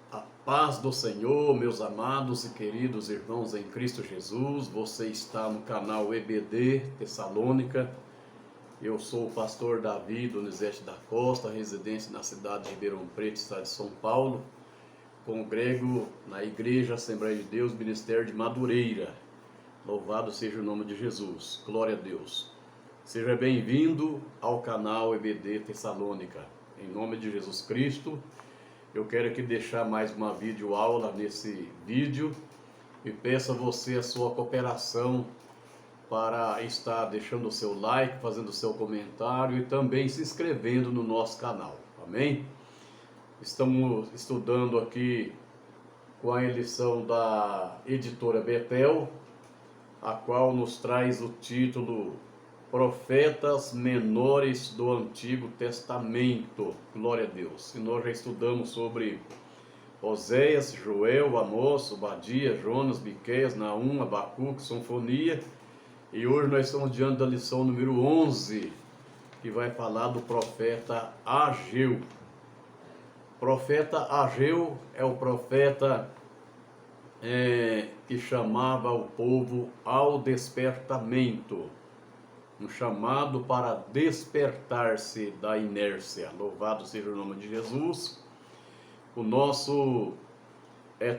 A paz do Senhor, meus amados e queridos irmãos em Cristo Jesus. Você está no canal EBD Tessalônica. Eu sou o pastor Davi Donizete da Costa, residente na cidade de Ribeirão Preto, estado de São Paulo. Congrego na Igreja Assembleia de Deus, Ministério de Madureira. Louvado seja o nome de Jesus. Glória a Deus. Seja bem-vindo ao canal EBD Tessalônica. Em nome de Jesus Cristo, eu quero aqui deixar mais uma videoaula nesse vídeo e peço a você a sua cooperação para estar deixando o seu like, fazendo o seu comentário e também se inscrevendo no nosso canal. Amém? Estamos estudando aqui com a lição da editora Betel, a qual nos traz o título Profetas Menores do Antigo Testamento. Glória a Deus. E nós já estudamos sobre Oséias, Joel, Amós, Obadias, Jonas, Miqueias, Naum, Abacuque, Sinfonia. E hoje nós estamos diante da lição número 11, que vai falar do profeta Ageu. O profeta Ageu é o profeta que chamava o povo ao despertamento. Um chamado para despertar-se da inércia. Louvado seja o nome de Jesus. O nosso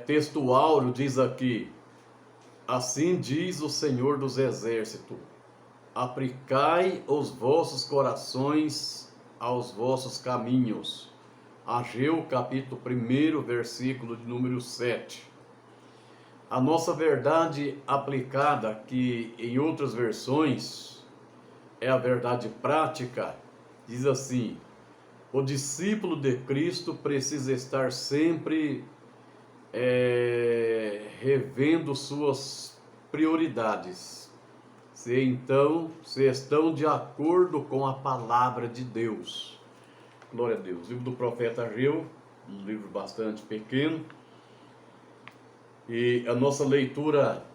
texto áureo diz aqui: assim diz o Senhor dos Exércitos, aplicai os vossos corações aos vossos caminhos. Ageu capítulo 1, versículo de número 7. A nossa verdade aplicada, que em outras versões é a verdade prática, diz assim: o discípulo de Cristo precisa estar sempre revendo suas prioridades, se estão de acordo com a palavra de Deus. Glória a Deus. Livro do profeta Ageu, um livro bastante pequeno, e a nossa leitura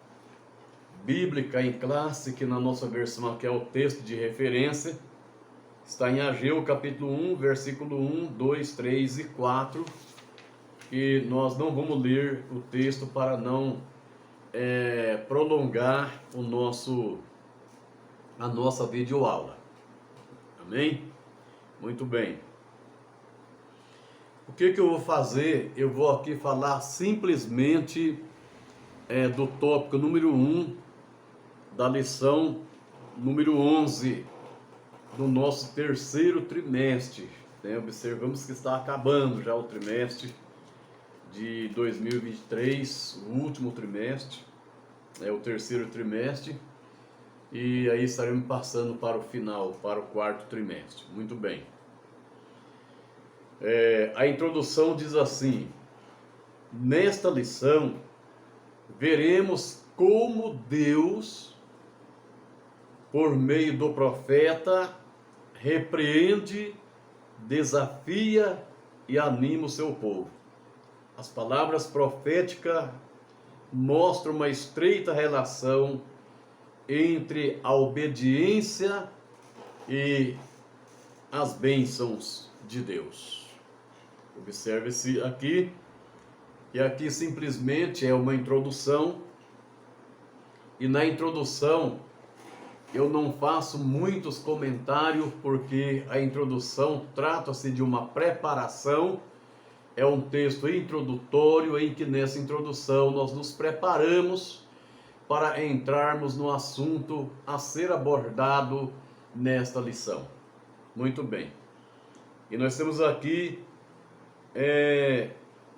bíblica em classe, que na nossa versão aqui é o texto de referência, está em Ageu capítulo 1, versículo 1, 2, 3 e 4, e nós não vamos ler o texto para não prolongar a nossa videoaula. Amém? Muito bem. O que eu vou fazer? Eu vou aqui falar simplesmente do tópico número 1 da lição número 11 do nosso terceiro trimestre. Observamos que está acabando já o trimestre de 2023, o último trimestre, o terceiro trimestre, e aí estaremos passando para o final, para o quarto trimestre. Muito bem. A introdução diz assim: nesta lição veremos como Deus, por meio do profeta, repreende, desafia e anima o seu povo. As palavras proféticas mostram uma estreita relação entre a obediência e as bênçãos de Deus. Observe-se aqui, e aqui simplesmente é uma introdução, e na introdução eu não faço muitos comentários, porque a introdução trata-se de uma preparação, é um texto introdutório em que nessa introdução nós nos preparamos para entrarmos no assunto a ser abordado nesta lição. Muito bem. E nós temos aqui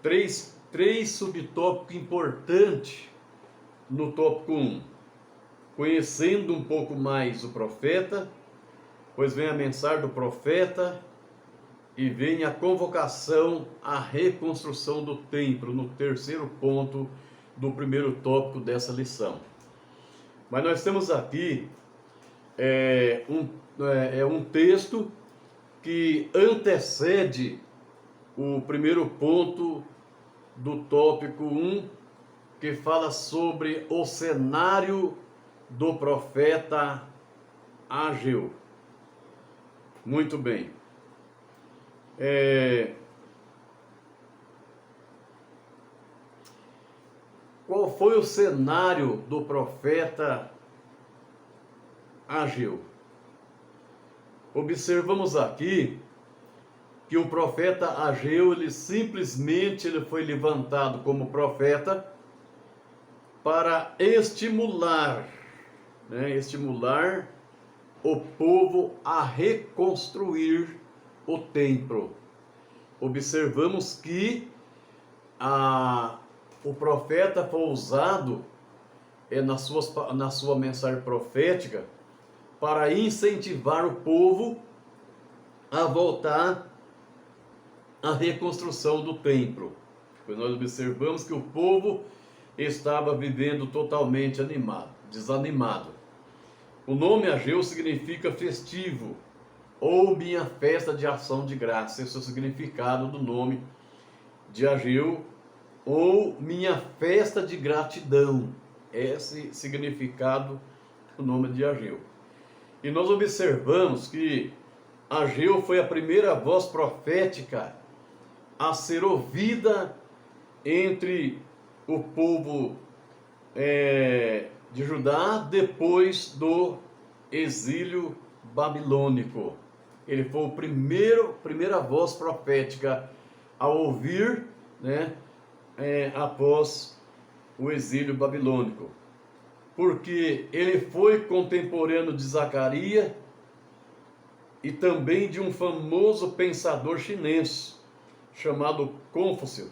três subtópicos importantes no tópico 1. Conhecendo um pouco mais o profeta, pois vem a mensagem do profeta e vem a convocação à reconstrução do templo, no terceiro ponto do primeiro tópico dessa lição. Mas nós temos aqui um texto que antecede o primeiro ponto do tópico 1, que fala sobre o cenário do profeta Ageu. Muito bem. qual foi o cenário do profeta Ageu? Observamos aqui que o profeta Ageu, ele foi levantado como profeta para estimular o povo a reconstruir o templo. Observamos que o profeta foi usado na sua mensagem profética para incentivar o povo a voltar à reconstrução do templo. Pois nós observamos que o povo estava vivendo totalmente desanimado. O nome Ageu significa festivo, ou minha festa de ação de graça. Esse é o significado do nome de Ageu, ou minha festa de gratidão. Esse significado do nome de Ageu. E nós observamos que Ageu foi a primeira voz profética a ser ouvida entre o povo de Judá depois do exílio babilônico. Ele foi a primeira voz profética a ouvir, após o exílio babilônico. Porque ele foi contemporâneo de Zacarias e também de um famoso pensador chinês chamado Confúcio,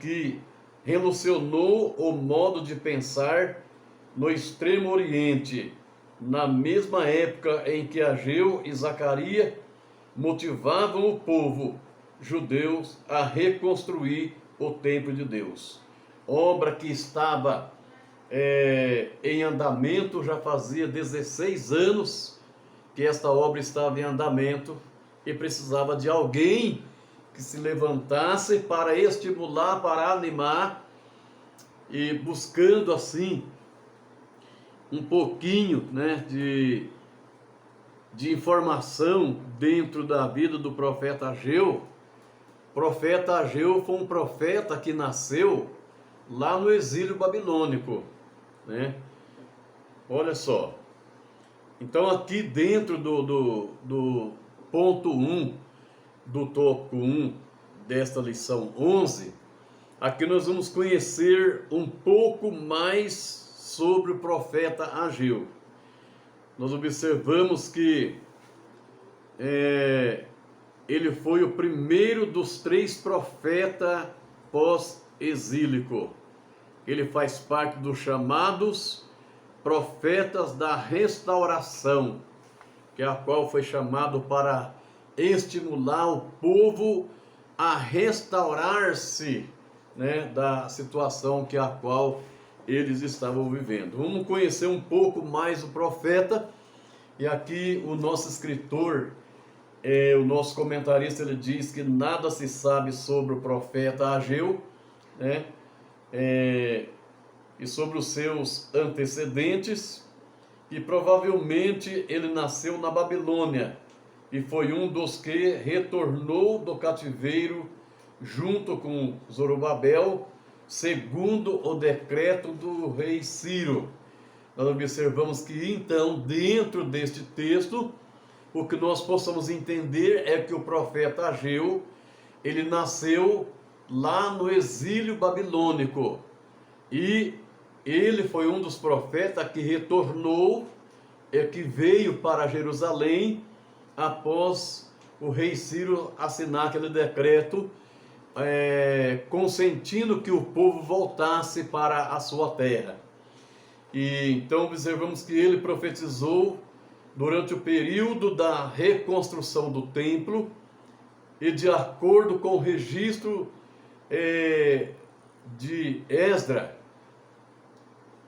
que revolucionou o modo de pensar no Extremo Oriente, na mesma época em que Ageu e Zacarias motivavam o povo judeu a reconstruir o templo de Deus. Obra que estava em andamento, já fazia 16 anos que esta obra estava em andamento e precisava de alguém que se levantasse para estimular, para animar, e buscando assim um pouquinho de informação dentro da vida do profeta Ageu. O profeta Ageu foi um profeta que nasceu lá no exílio babilônico, Olha só. Então aqui dentro do ponto 1, do tópico 1 desta lição 11, aqui nós vamos conhecer um pouco mais sobre o profeta Ageu. Nós observamos que ele foi o primeiro dos 3 profetas pós-exílico. Ele faz parte dos chamados profetas da restauração, que é a qual foi chamado para estimular o povo a restaurar-se, da situação a qual eles estavam vivendo. Vamos conhecer um pouco mais o profeta, e aqui o nosso escritor, o nosso comentarista, ele diz que nada se sabe sobre o profeta Ageu, e sobre os seus antecedentes, e provavelmente ele nasceu na Babilônia, e foi um dos que retornou do cativeiro junto com Zorobabel, segundo o decreto do rei Ciro. Nós observamos que então, dentro deste texto, o que nós possamos entender é que o profeta Ageu, ele nasceu lá no exílio babilônico, e ele foi um dos profetas que retornou, que veio para Jerusalém após o rei Ciro assinar aquele decreto, consentindo que o povo voltasse para a sua terra. E então observamos que ele profetizou durante o período da reconstrução do templo, e de acordo com o registro de Esdras,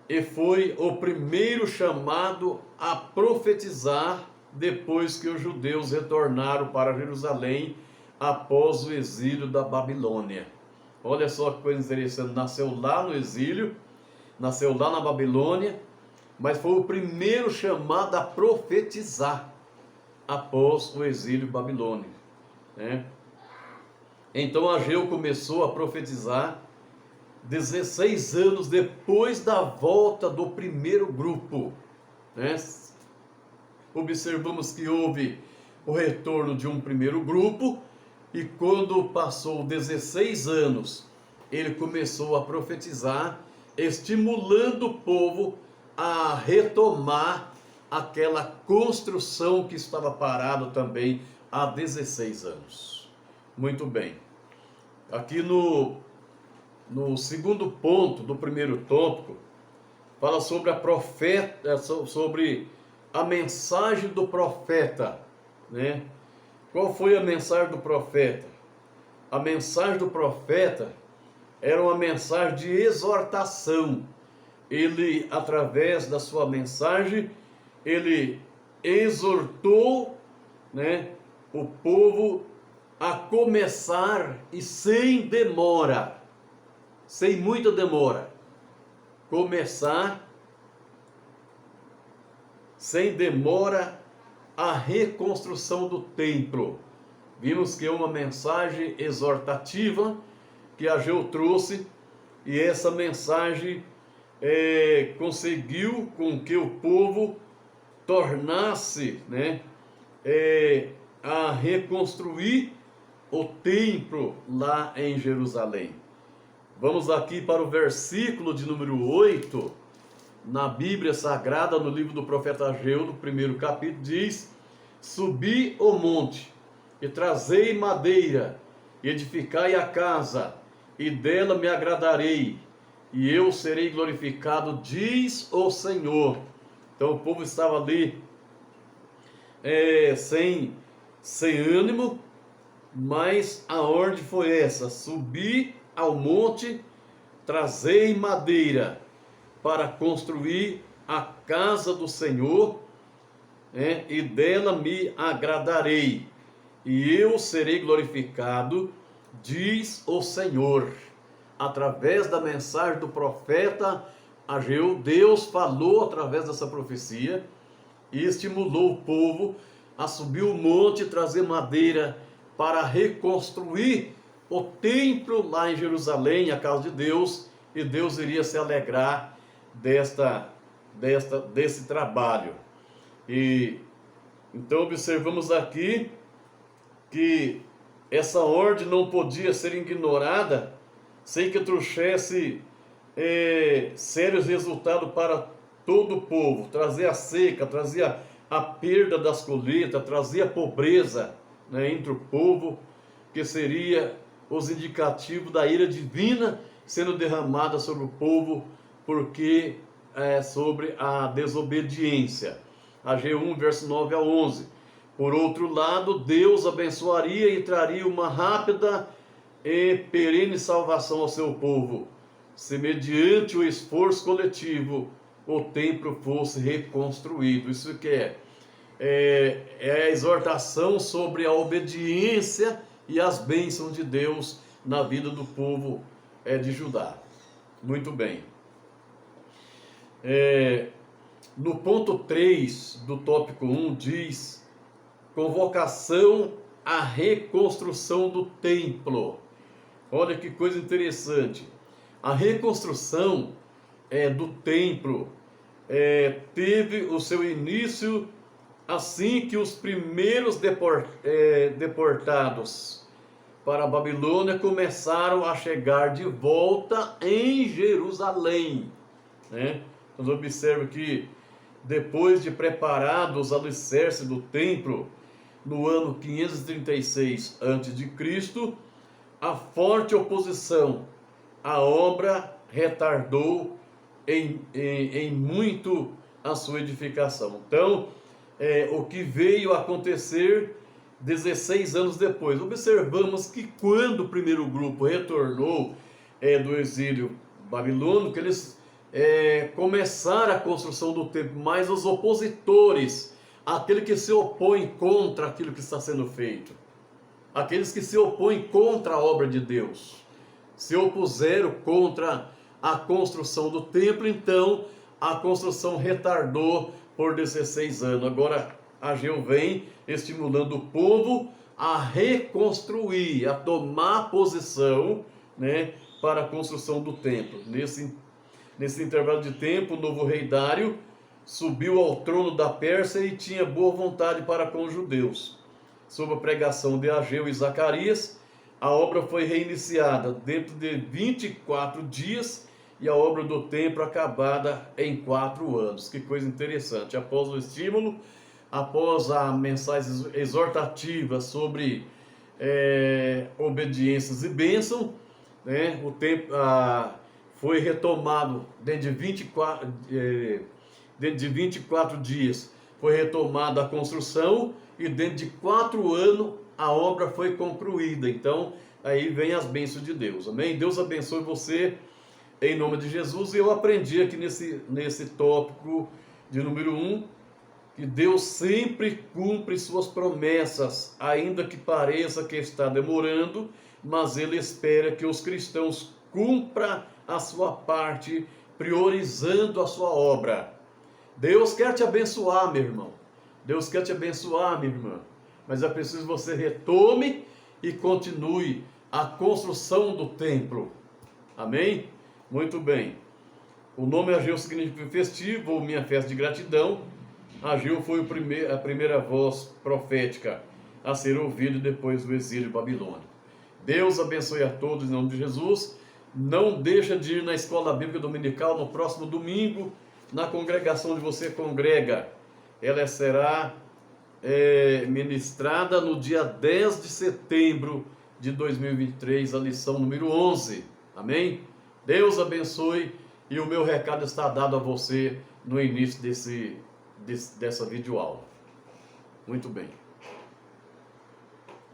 e foi o primeiro chamado a profetizar depois que os judeus retornaram para Jerusalém após o exílio da Babilônia. Olha só que coisa interessante, nasceu lá no exílio, nasceu lá na Babilônia, mas foi o primeiro chamado a profetizar após o exílio babilônico. Então Ageu começou a profetizar 16 anos depois da volta do primeiro grupo, né? Observamos que houve o retorno de um primeiro grupo, e quando passou 16 anos, ele começou a profetizar, estimulando o povo a retomar aquela construção que estava parada também há 16 anos. Muito bem. Aqui no segundo ponto do primeiro tópico, fala sobre sobre a mensagem do profeta, né? Qual foi a mensagem do profeta? A mensagem do profeta era uma mensagem de exortação. Ele, através da sua mensagem, ele exortou, né, o povo a começar, e sem demora, sem muita demora, começar sem demora a reconstrução do templo. Vimos que é uma mensagem exortativa que Ageu trouxe, e essa mensagem conseguiu com que o povo tornasse, né, a reconstruir o templo lá em Jerusalém. Vamos aqui para o versículo de número 8, na Bíblia Sagrada, no livro do profeta Ageu, no primeiro capítulo, diz: subi o monte, e trazei madeira, e edificai a casa, e dela me agradarei, e eu serei glorificado, diz o Senhor. Então o povo estava ali sem ânimo, mas a ordem foi essa: subi ao monte, trazei madeira para construir a casa do Senhor, e dela me agradarei, e eu serei glorificado, diz o Senhor. Através da mensagem do profeta Ageu, Deus falou através dessa profecia e estimulou o povo a subir o monte e trazer madeira para reconstruir o templo lá em Jerusalém, a casa de Deus, e Deus iria se alegrar desse trabalho. E então observamos aqui que essa ordem não podia ser ignorada sem que trouxesse sérios resultados para todo o povo. Trazia a seca, trazia a perda das colheitas, trazia a pobreza, né, entre o povo, que seria os indicativos da ira divina sendo derramada sobre o povo, porque sobre a desobediência. Ageu 1, verso 9 a 11. Por outro lado, Deus abençoaria e traria uma rápida e perene salvação ao seu povo, se mediante o esforço coletivo o templo fosse reconstruído. Isso que é a exortação sobre a obediência e as bênçãos de Deus na vida do povo de Judá. Muito bem. No ponto 3 do tópico 1 diz: convocação à reconstrução do templo. Olha que coisa interessante. A reconstrução do templo teve o seu início assim que os primeiros deportados para a Babilônia começaram a chegar de volta em Jerusalém, né? Nós observamos que depois de preparados os alicerces do templo, no ano 536 a.C., a forte oposição à obra retardou em muito a sua edificação. Então, o que veio a acontecer 16 anos depois? Observamos que quando o primeiro grupo retornou do exílio babilônico, eles começaram a construção do templo, mas os opositores, aquele que se opõe contra aquilo que está sendo feito, aqueles que se opõem contra a obra de Deus, se opuseram contra a construção do templo. Então a construção retardou por 16 anos. Agora Ageu vem estimulando o povo a reconstruir, a tomar posição, né, para a construção do templo. Nesse intervalo de tempo, o novo rei Dário subiu ao trono da Pérsia e tinha boa vontade para com os judeus. Sob a pregação de Ageu e Zacarias, a obra foi reiniciada dentro de 24 dias e a obra do templo acabada em 4 anos. Que coisa interessante. Após o estímulo, após a mensagem exortativa sobre obediências e bênção, né, o templo foi retomado dentro de 24 dias, foi retomada a construção e dentro de 4 anos a obra foi concluída. Então, aí vem as bênçãos de Deus, amém? Deus abençoe você, em nome de Jesus. E eu aprendi aqui nesse tópico de número 1, que Deus sempre cumpre suas promessas, ainda que pareça que está demorando, mas Ele espera que os cristãos cumpram a sua parte, priorizando a sua obra. Deus quer te abençoar, meu irmão. Deus quer te abençoar, minha irmã. Mas é preciso que você retome e continue a construção do templo. Amém? Muito bem. O nome Ageu significa festivo, ou minha festa de gratidão. Ageu foi a primeira voz profética a ser ouvida depois do exílio babilônico. Deus abençoe a todos em nome de Jesus. Não deixa de ir na escola bíblica dominical no próximo domingo, na congregação onde você congrega. Ela será ministrada no dia 10 de setembro de 2023, a lição número 11. Amém? Deus abençoe, e o meu recado está dado a você no início dessa videoaula. Muito bem.